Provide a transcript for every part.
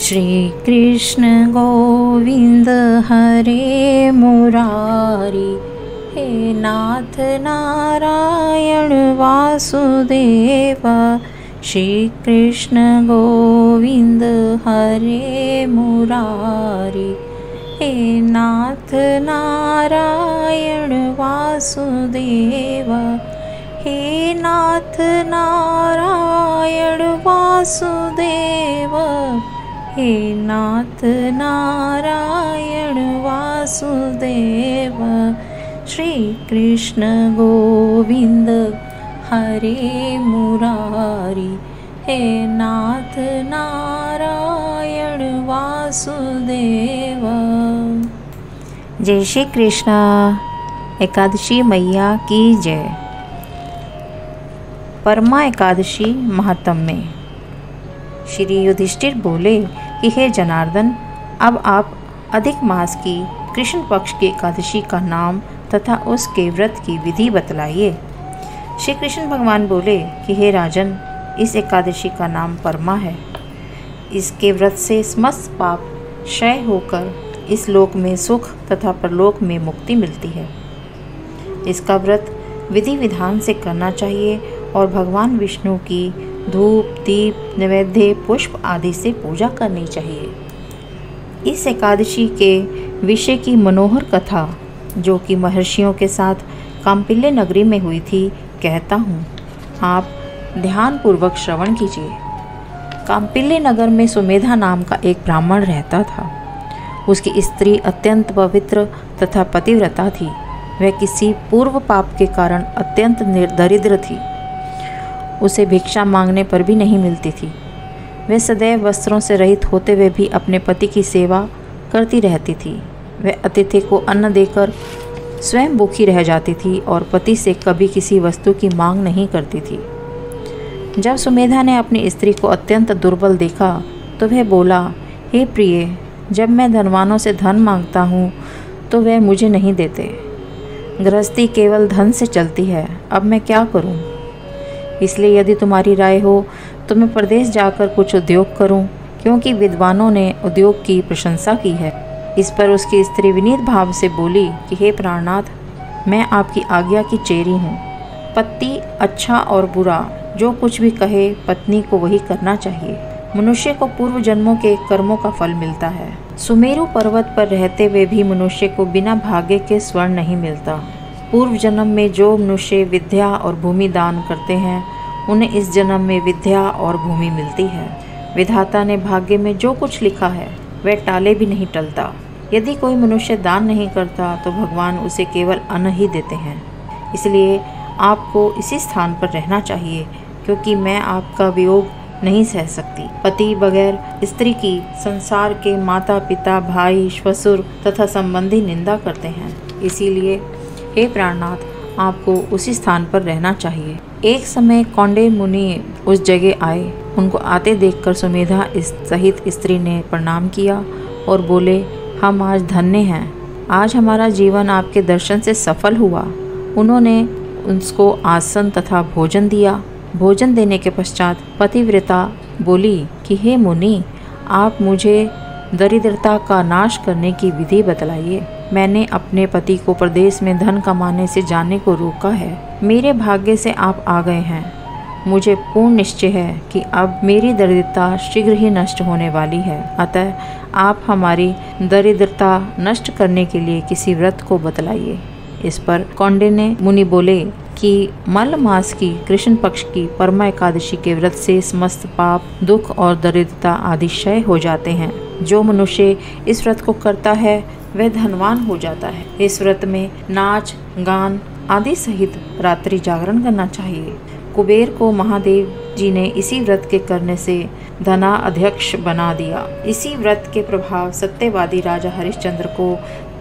श्री कृष्ण गोविंद हरे मुरारी, हे नाथ नारायण वासुदेव। श्री कृष्ण गोविंद हरे मुरारी, हे नाथ नारायण वासुदेव। हे नाथ नारायण वासुदेव, हे नाथ नारायण वासुदेव। श्री कृष्ण गोविंद हरे मुरारी, हे नाथ नारायण वासुदेव। जय श्री कृष्ण। एकादशी मैया की जय। परमा एकादशी महात्म्य। श्री युधिष्ठिर बोले कि हे जनार्दन, अब आप अधिक मास की कृष्ण पक्ष की एकादशी का नाम तथा उसके व्रत की विधि बतलाइए। श्री कृष्ण भगवान बोले कि हे राजन, इस एकादशी का नाम परमा है। इसके व्रत से समस्त पाप क्षय होकर इस लोक में सुख तथा परलोक में मुक्ति मिलती है। इसका व्रत विधि विधान से करना चाहिए और भगवान विष्णु की धूप दीप नैवेद्य पुष्प आदि से पूजा करनी चाहिए। इस एकादशी के विषय की मनोहर कथा, जो कि महर्षियों के साथ काम्पिल्य नगरी में हुई थी, कहता हूँ, आप ध्यानपूर्वक श्रवण कीजिए। काम्पिल्य नगर में सुमेधा नाम का एक ब्राह्मण रहता था। उसकी स्त्री अत्यंत पवित्र तथा पतिव्रता थी। वह किसी पूर्व पाप के कारण अत्यंत दरिद्र थी। उसे भिक्षा मांगने पर भी नहीं मिलती थी। वह सदैव वस्त्रों से रहित होते हुए भी अपने पति की सेवा करती रहती थी। वह अतिथि को अन्न देकर स्वयं भूखी रह जाती थी और पति से कभी किसी वस्तु की मांग नहीं करती थी। जब सुमेधा ने अपनी स्त्री को अत्यंत दुर्बल देखा तो वह बोला, हे प्रिय, जब मैं धनवानों से धन मांगता हूँ तो वह मुझे नहीं देते। गृहस्थी केवल धन से चलती है, अब मैं क्या करूँ? इसलिए यदि तुम्हारी राय हो तो मैं प्रदेश जाकर कुछ उद्योग करूं, क्योंकि विद्वानों ने उद्योग की प्रशंसा की है। इस पर उसकी स्त्री विनीत भाव से बोली कि हे प्राणनाथ, मैं आपकी आज्ञा की चेरी हूँ। पति अच्छा और बुरा जो कुछ भी कहे पत्नी को वही करना चाहिए। मनुष्य को पूर्व जन्मों के कर्मों का फल मिलता है। सुमेरु पर्वत पर रहते हुए भी मनुष्य को बिना भाग्य के स्वर्ण नहीं मिलता। पूर्व जन्म में जो मनुष्य विद्या और भूमि दान करते हैं, उन्हें इस जन्म में विद्या और भूमि मिलती है। विधाता ने भाग्य में जो कुछ लिखा है वह टाले भी नहीं टलता। यदि कोई मनुष्य दान नहीं करता तो भगवान उसे केवल अन्न ही देते हैं। इसलिए आपको इसी स्थान पर रहना चाहिए, क्योंकि मैं आपका वियोग नहीं सह सकती। पति बगैर स्त्री की संसार के माता पिता भाई ससुर तथा संबंधी निंदा करते हैं। इसीलिए हे प्राणनाथ, आपको उसी स्थान पर रहना चाहिए। एक समय कौंडे मुनि उस जगह आए। उनको आते देखकर सुमेधा सहित स्त्री ने प्रणाम किया और बोले, हम आज धन्य हैं। आज हमारा जीवन आपके दर्शन से सफल हुआ। उन्होंने उसको आसन तथा भोजन दिया। भोजन देने के पश्चात पतिव्रता बोली कि हे मुनि, आप मुझे दरिद्रता का नाश करने की विधि बतलाइए। मैंने अपने पति को प्रदेश में धन कमाने से जाने को रोका है। मेरे भाग्य से आप आ गए हैं। मुझे पूर्ण निश्चय है कि अब मेरी दरिद्रता शीघ्र ही नष्ट होने वाली है। अतः आप हमारी दरिद्रता नष्ट करने के लिए किसी व्रत को बतलाइए। इस पर कौंडिन्य मुनि बोले कि मल मास की कृष्ण पक्ष की परमा एकादशी के व्रत से समस्त पाप दुख और दरिद्रता आदि क्षय हो जाते हैं। जो मनुष्य इस व्रत को करता है वह धनवान हो जाता है। इस व्रत में नाच गान आदि सहित रात्रि जागरण करना चाहिए। कुबेर को महादेव जी ने इसी व्रत के करने से धना अध्यक्ष बना दिया। इसी व्रत के प्रभाव सत्यवादी राजा हरिश्चंद्र को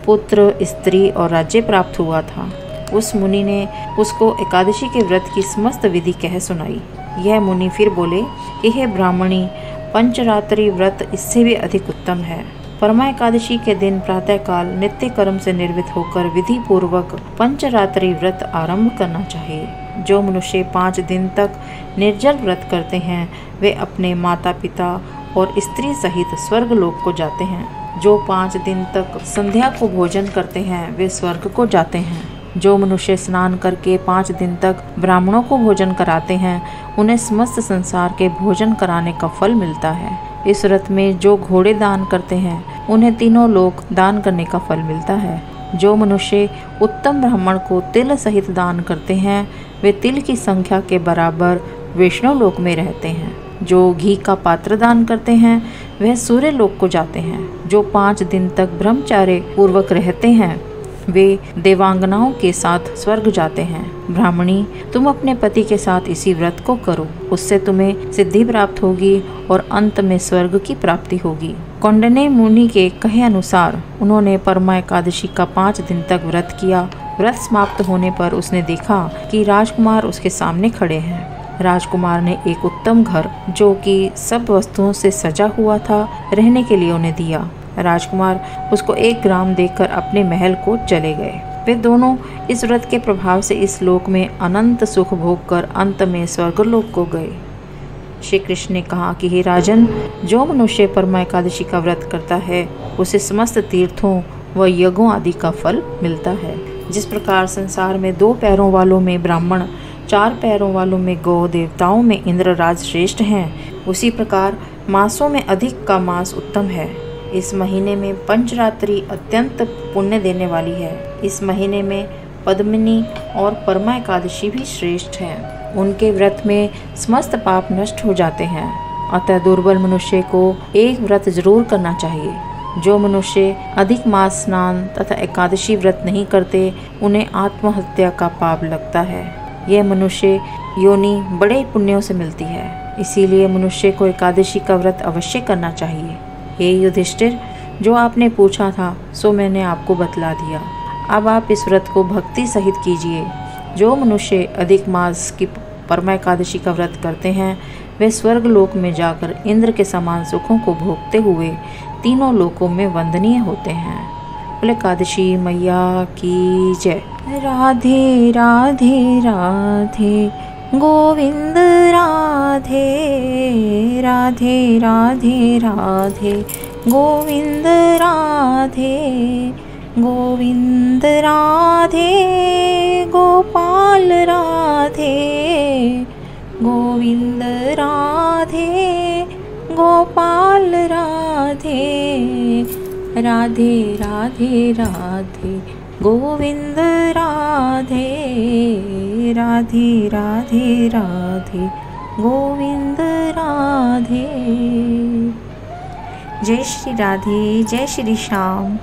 पुत्र स्त्री और राज्य प्राप्त हुआ था। उस मुनि ने उसको एकादशी के व्रत की समस्त विधि कह सुनाई। यह मुनि फिर बोले कि हे ब्राह्मणी, पंचरात्रि व्रत इससे भी अधिक उत्तम है। परमा एकादशी के दिन प्रातःकाल नित्य कर्म से निर्वित होकर विधि पूर्वक पंचरात्रि व्रत आरंभ करना चाहिए। जो मनुष्य 5 दिन तक निर्जल व्रत करते हैं वे अपने माता पिता और स्त्री सहित स्वर्ग लोक को जाते हैं। जो 5 दिन तक संध्या को भोजन करते हैं वे स्वर्ग को जाते हैं। जो मनुष्य स्नान करके 5 दिन तक ब्राह्मणों को भोजन कराते हैं उन्हें समस्त संसार के भोजन कराने का फल मिलता है। इस व्रत में जो घोड़े दान करते हैं उन्हें तीनों लोक दान करने का फल मिलता है। जो मनुष्य उत्तम ब्राह्मण को तिल सहित दान करते हैं वे तिल की संख्या के बराबर वैष्णव लोक में रहते हैं। जो घी का पात्र दान करते हैं वह सूर्य लोक को जाते हैं। जो 5 दिन तक ब्रह्मचार्य पूर्वक रहते हैं वे देवांगनाओं के साथ स्वर्ग जाते हैं। ब्राह्मणी, तुम अपने पति के साथ इसी व्रत को करो, उससे तुम्हें सिद्धि प्राप्त होगी और अंत में स्वर्ग की प्राप्ति होगी। कौंडिन्य मुनि के कहे अनुसार उन्होंने परमा एकादशी का 5 दिन तक व्रत किया। व्रत समाप्त होने पर उसने देखा कि राजकुमार उसके सामने खड़े हैं। राजकुमार ने एक उत्तम घर जो कि सब वस्तुओं से सजा हुआ था रहने के लिए उन्हें दिया। राजकुमार उसको 1 ग्राम देकर अपने महल को चले गए। वे दोनों इस व्रत के प्रभाव से इस लोक में अनंत सुख भोग कर अंत में स्वर्गलोक को गए। श्री कृष्ण ने कहा कि हे राजन, जो मनुष्य परमा एकादशी का व्रत करता है उसे समस्त तीर्थों व यज्ञों आदि का फल मिलता है। जिस प्रकार संसार में 2 पैरों वालों में ब्राह्मण, 4 पैरों वालों में गौ, देवताओं में इंद्रराज श्रेष्ठ हैं, उसी प्रकार मासों में अधिक का मास उत्तम है। इस महीने में पंचरात्रि अत्यंत पुण्य देने वाली है। इस महीने में पद्मिनी और परमा एकादशी भी श्रेष्ठ हैं। उनके व्रत में समस्त पाप नष्ट हो जाते हैं। अतः दुर्बल मनुष्य को एक व्रत जरूर करना चाहिए। जो मनुष्य अधिक मास स्नान तथा एकादशी व्रत नहीं करते उन्हें आत्महत्या का पाप लगता है। यह मनुष्य योनि बड़े पुण्यों से मिलती है। इसीलिए मनुष्य को एकादशी का व्रत अवश्य करना चाहिए। हे युधिष्ठिर, जो आपने पूछा था सो मैंने आपको बतला दिया। अब आप इस व्रत को भक्ति सहित कीजिए। जो मनुष्य अधिक मास की परमा एकादशी का व्रत करते हैं वे स्वर्ग लोक में जाकर इंद्र के समान सुखों को भोगते हुए तीनों लोकों में वंदनीय होते हैं। बोले एकादशी मैया की जय। राधे राधे राधे गोविंद राधे, राधे राधे राधे गोविंद राधे, गोविंद राधे गोपाल राधे, गोविंद राधे गोपाल राधे, राधे राधे राधे गोविंद राधे, राधे राधे राधे गोविंद राधे। जय श्री राधे, जय श्री श्याम।